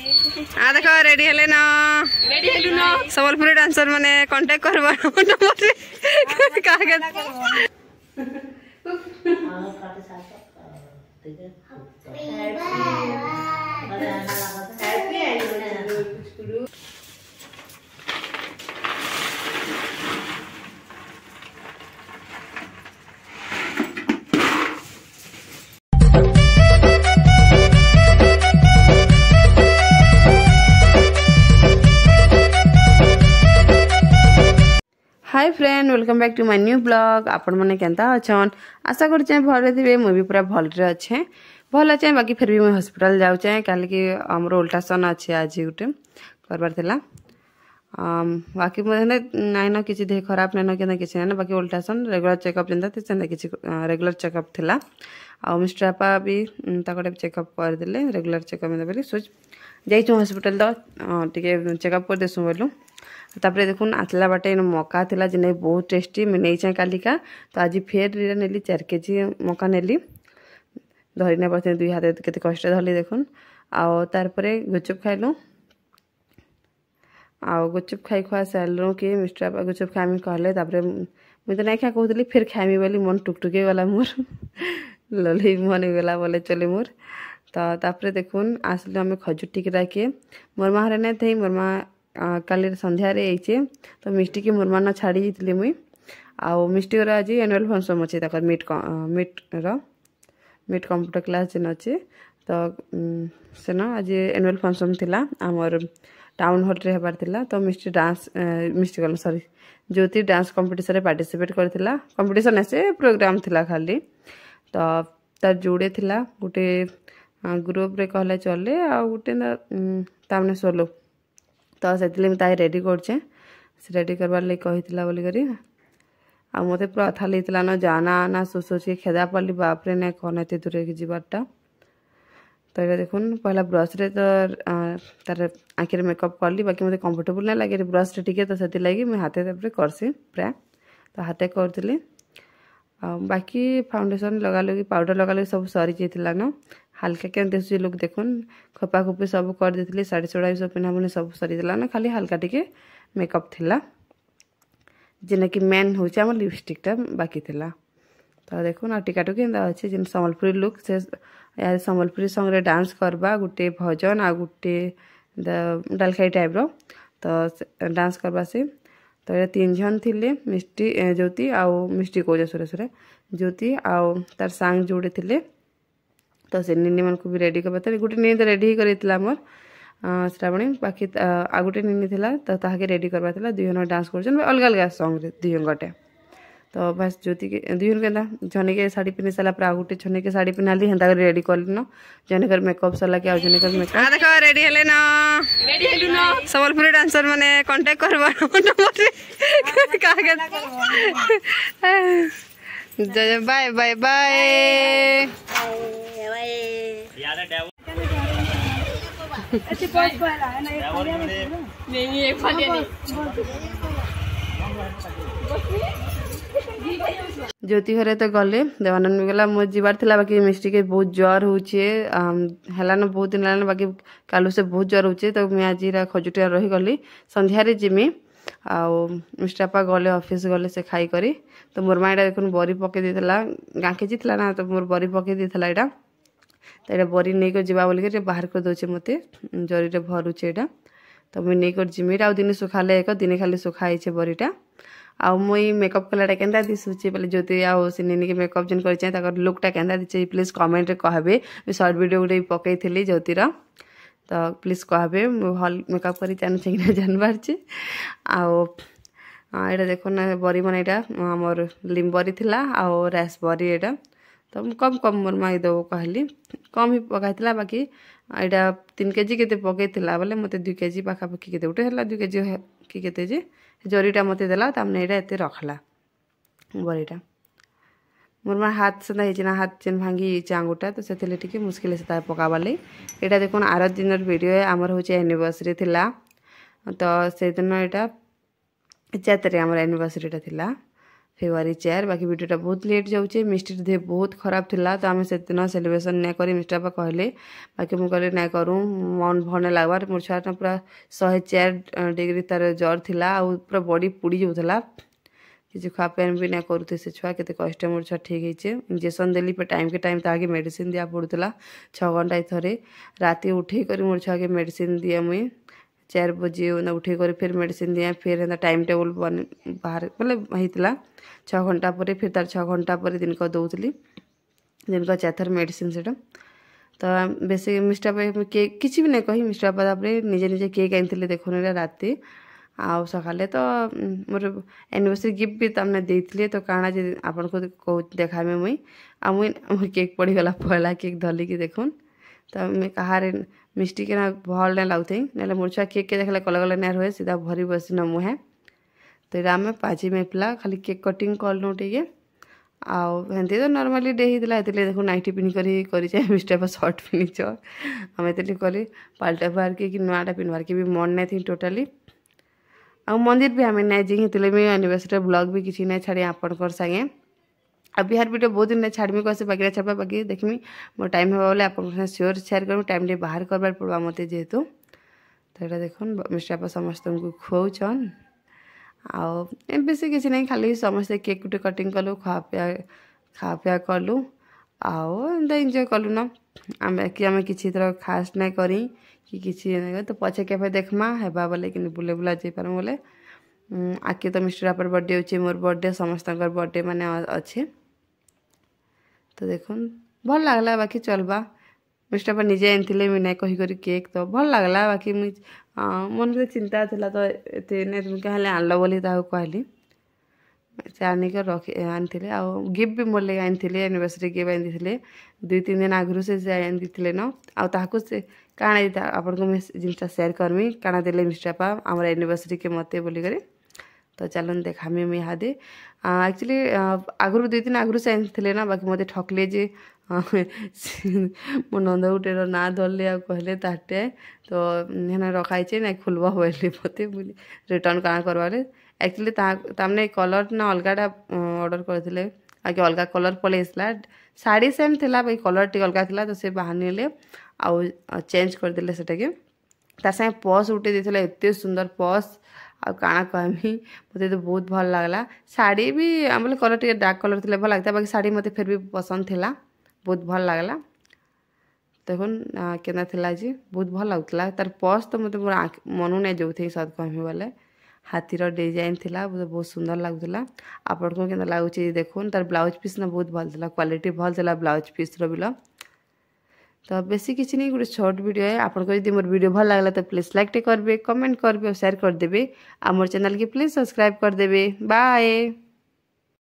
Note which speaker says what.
Speaker 1: हाँ देखो रेडी हेले ना संबलपुरी डांसर माने कांटेक्ट करबा नंबर रे कागे hi friend welcome back to my new blog आपण माने केंता अछन आशा करछे भले थिबे मु भी पूरा भल रे अच्छे भल अच्छे बाकी फिर भी मु हॉस्पिटल जाउछे काल की हमर अल्ट्रासाउंड अच्छे आज गुटे करबार थिला बाकी मने नाइ न किछि देह खराब नै न केना किछि नै बाकी अल्ट्रासाउंड रेगुलर चेकअप जंदा ते सेंदा किछि रेगुलर चेकअप थिला आ मिस्टर आपा भी ताकटे चेकअप कर देले रेगुलर चेकअप में देबे सोच जाइछु हॉस्पिटल द टिके चेकअप कर देसु बोलु तापर देखुन आसला बाटे मका थिला जे नहीं बहुत टेस्टी मैं नहीं चाहे कालिका तो आज फेर नेली 4 केजी मका नेली धरी ने पड़ते 2 हाथ केते कष्ट धरली देखुन आउ तार परे गुचुप खाइलु आउ गुचुप खाई खुआ सालु कि मिस्टर आपा गुचुप खामी कहले तापर मैं तो नहीं खा कहतली फिर खामी बोली मन टुकटुके गला मोर लली मन गला बोले चले मोर तो तापर देखुन आसले हमें खजूर टिकरा के मोर मां रे नै थई मोर मां काली संध्या रे आइचे तो मिष्टी की मुरमान छाड़ी जाइली मुई आउ मिष्टी रा आज एनुअल फंक्शन अच्छे तक मीट कंप्यूटर क्लास जेन अच्छे तो सेन आज एनुअल फंक्शन थिला आमर टाउन हॉल रे हेबार थिला तो मिष्टी डांस मिष्टी कल सॉरी ज्योति डांस कंपटीशन रे पार्टिसिपेट करथिला कंपटीशन ऐसे प्रोग्राम थिला खाली तो तार जोड़े थिला गुटे ग्रुप रे कहले चले आ गुटे तामने सोलो तो से रेडी करछे से रेडी करबार ले कहितला बोली करी आ मते पूरा था लेतला न जाना ना सोच के खेदा पड़ली बाप रे ने कोन एते दूर के जीवारटा तो ये देखुन पहला ब्रश रे तो तार आखिर मेकअप करली बाकी मते कंफर्टेबल ना लागे ब्रश रे टिके तो सेति लागी मैं हाथे तापर करसी प्राय तो हाथे करतली बाकी फाउंडेशन लगा लगी पाउडर लगा लगी सब सरी जेतिला न हल्का के देखु लोग देखुन खपा खुपी सब कर देथिले साड़ी सोड़ा सब पिना बुनी सब सरी दिला ना खाली हल्का टिके मेकअप थिला जेना कि मेन होचे हमर लिपस्टिक टा बाकी थिला तो देखुन आ टिका टुके एंदा अछि जिन संबलपुरी लुक से या संबलपुरी संग रे डांस करबा गुटे भजन आ गुटे डालखाई टाइप रो तो डांस करबा से तो ये 3 जन थिले मिष्टी ज्योति आ मिष्टी कोजे सुरे सुरे ज्योति आ तार सांग जोड़े थिले तो से निनी मन को भी रेडी कर बता गुटे निनी तो रेडी करितला मोर श्रावणी बाकी आ गुटे निनी थिला तो ताहा के रेडी करबा थिला दुई जन डांस करछन अलग अलग सॉन्ग रे दुई गटे तो बस ज्योति के दुई जन केना जने के साड़ी पिने साला पर आ गुटे छने के साड़ी पिनाली हेंदा रेडी करलिनो जने कर मेकअप सला के आ जने कर मेकअप आ देखो रेडी हेले ना रेडी हेलु ना संबलपुरी डांसर माने कांटेक्ट करबा नंबर रे कागे जय बाय बाय बाय नहीं एक फलिया नहीं ज्योति घरे तो गले देवानंद गला मो जीवार थिला बाकी मिस्टी के बहुत ज्वर होचे हला न बहुत दिन लान बाकी कालू से बहुत ज्वर होचे तो मैं आज खजुटिया रही गली संध्या रे जिमी आ मिस्टर आपा गले ऑफिस गले से खाई करी तो मोर माइडा देखुन बरी पके देथला गांके जितला ना तो मोर बरी पके देथला एटा तो एटा बरी नै को जीवा बोली के बाहर कर दोचे मते जरी रे भरुचे एटा तो मैं नै कर जिमी आ दिन सुखाले एक दिन खाली सुखाई छे बरीटा आ मुई मेकअप कलाटा केंदा दिसुचे बोले ज्योति आ सिनेनी के मेकअप जन करि छै ताकर लुक टा केंदा दिचे प्लीज कमेंट रे कहबे मैं शॉर्ट वीडियो गुडे पकई थिली ज्योति रा तो प्लीज कहबे हल मेकअप करी जान छै कि जानबार छै आ एटा देखो ना बरी मन एटा हमर लिंबरी थिला आ रासबरी एटा तो कम कम मोर माई दो कहली कम ही पकाइथिला बाकी एटा 3 केजी केते पकईथिला बोले मते 2 केजी पाखा पकी केते उठे हला 2 केजी की केते जे जरीटा मते देला तामने एटा एते रखला बरीटा मोर मा हाथ से नहीं चिना हाथ चेन भांगी चांगुटा तो सेथिले टिके मुश्किल से ता पकाबाले एटा देखोन आर दिनर वीडियो है हमर होचे एनिवर्सरी थिला तो से दिन एटा 4 तारिख हमर एनिवर्सरीटा थिला फेब्रुआरी 4 बाकी वीडियोटा बहुत लेट जाऊे मिस्टी देह बहुत खराब थिला तो आम से दिन सेलिब्रेशन नहीं करी मिस्टर बापा कहले बाकी मुझे कहले नहीं करूँ मन भल नहीं लगवार मोर छुआटा पूरा 104 डिग्री तार जर थिला आ पूरा बॉडी पुड़ी जाऊला किसी खा पान भी नहीं करूँ से छुआ केते कष्ट मोर छुआ ठीक है इंजेक्शन देली पे टाइम के टाइम ताकि मेडिसिन दिया पड़ूला 6 घंटा थे राति उठे कर मोर छुआ के मेडिसिन दिए मुई 4 बजे उठे कर फिर मेडिसिन दिए फिर एंता टाइम टेबल बन बाहर मतलब होता 6 घंटा पर फिर तार 6 घंटा पर दिन को दौली दिन को 4 थर मेडिसिन से तो बेसी मिस्टर बापा केक किसी भी नहीं कही मिस्टर बापा निजे निजे केक आनी देखुन राति आउ सकाले तो मोर एनिवर्सरी गिफ्ट भी तमने देते तो काଣା जे आपन को कहूँ देखामे मुई आ मुई केक पड़ीगला पहला केक धरली कि देखुन तो मैं कहारे मिस्टी के ना भल नहीं लगुथे ना मोर छुआ केक के देखला कल नहीं रहे सीधा भरी बसी न मुहे तो ये आम 5 मिनट पिला खाली केक कटिंग कलु टे आमती तो नॉर्मली डे होता देखो नाइटी पिंधि कर मिस्टर पर सर्ट पिंधिच आम ये कली पाल्टा बाहर के कि नुआटा पिंधवार के भी मन नहीं थी टोटाली आ मंदिर भी आम नहीं जी मुझे एनिवर्सरी ब्लॉग भी किसी नहीं छाड़ी आपंकर सागे आ बिहार वीडियो बहुत दिन नहीं छाड़मी कसे बाकी छाड़ा बाकी देखमी मोर टाइम होगा बोले आप सियोर शेयर कर टाइम बाहर करवार पड़ा मत जेहेतु तो यहाँ देख मिस्टर बापा समस्त को खुआउन आउ बेसी किसी नहीं खाली समस्ते केक गुटे कटिंग कलु खा पिया कलु आउ एंता एंजॉय कलु न आम किसी तरह खास नहीं करी कि किसी नहीं तो पछे के देखमा हेबा बोले कि बुले बुला जापर बोले आके तो मिस्टर बापर बर्थडे अच्छे मोर बर्थडे समस्त बर्थडे माने अच्छे तो देखुन भल लगला बाकी चलबा मिस्टर बापा निजे आनी मुझे नहीं कहीकर केक तो भल लगला बाकी मुझ मन में चिंता था तो ये तुम क्या आनल बोली कहली से आनिक रखी आनी आ गिफ्ट भी मोर लगे आनी एनिवर्सरी गिफ्ट आनी 2-3 दिन आगु से आनी न आउ से काଣା आपन को मैं जिनटा शेयर करमी काଣା देले मिस्टर बापा आम एनिवर्सरी के मते बोलिक तो चलन देखामी मुझे इहादे एक्चुअली आगु 2 दिन आगु से आनी ना बाकी मत ठकले जे मो नंद गुटेर ना धरले आ कहले ताटे तो हेना रखाई ना खुलवा बोली मत रिटर्न काଣା करवाले एक्चुअली तामने कलर ना अलगाटा ऑर्डर करते आगे अलग कलर पलैसला शाड़ी सेम थिला भाई कलर टी अलग थिला तो से बाहर नेले आउ चेंज करदेले सेटाके ता संगे पर्स उठे देथिला एते सुंदर पर्स आ काଣା कहमी मते तो बहुत भल लागला साड़ी भी आमले कलर टी डार्क कलर थिले भल लागता बाकी साड़ी मते फिर भी पसंद थिला बहुत भल लागला देखुन केना थिला जी बहुत भल लागतला तार पर्स तो मते मनु नहीं जाऊथे सद कहमी बोले हाथीर डिजाइन थिला बहुत सुंदर लगुला आपण को केना लागुची देखुन तार ब्लाउज पीस ना बहुत भल थिला क्वालिटी भल थिला ब्लाउज पीस रो बिलो तो बेसी किसी नहीं गोटे शॉर्ट वीडियो है आपको यदि मोर वीडियो भल लगला तो प्लीज लाइक टे करबे कमेंट करबे और शेयर कर देबे आ मोर चैनल के प्लीज सब्सक्राइब कर देबे बाय।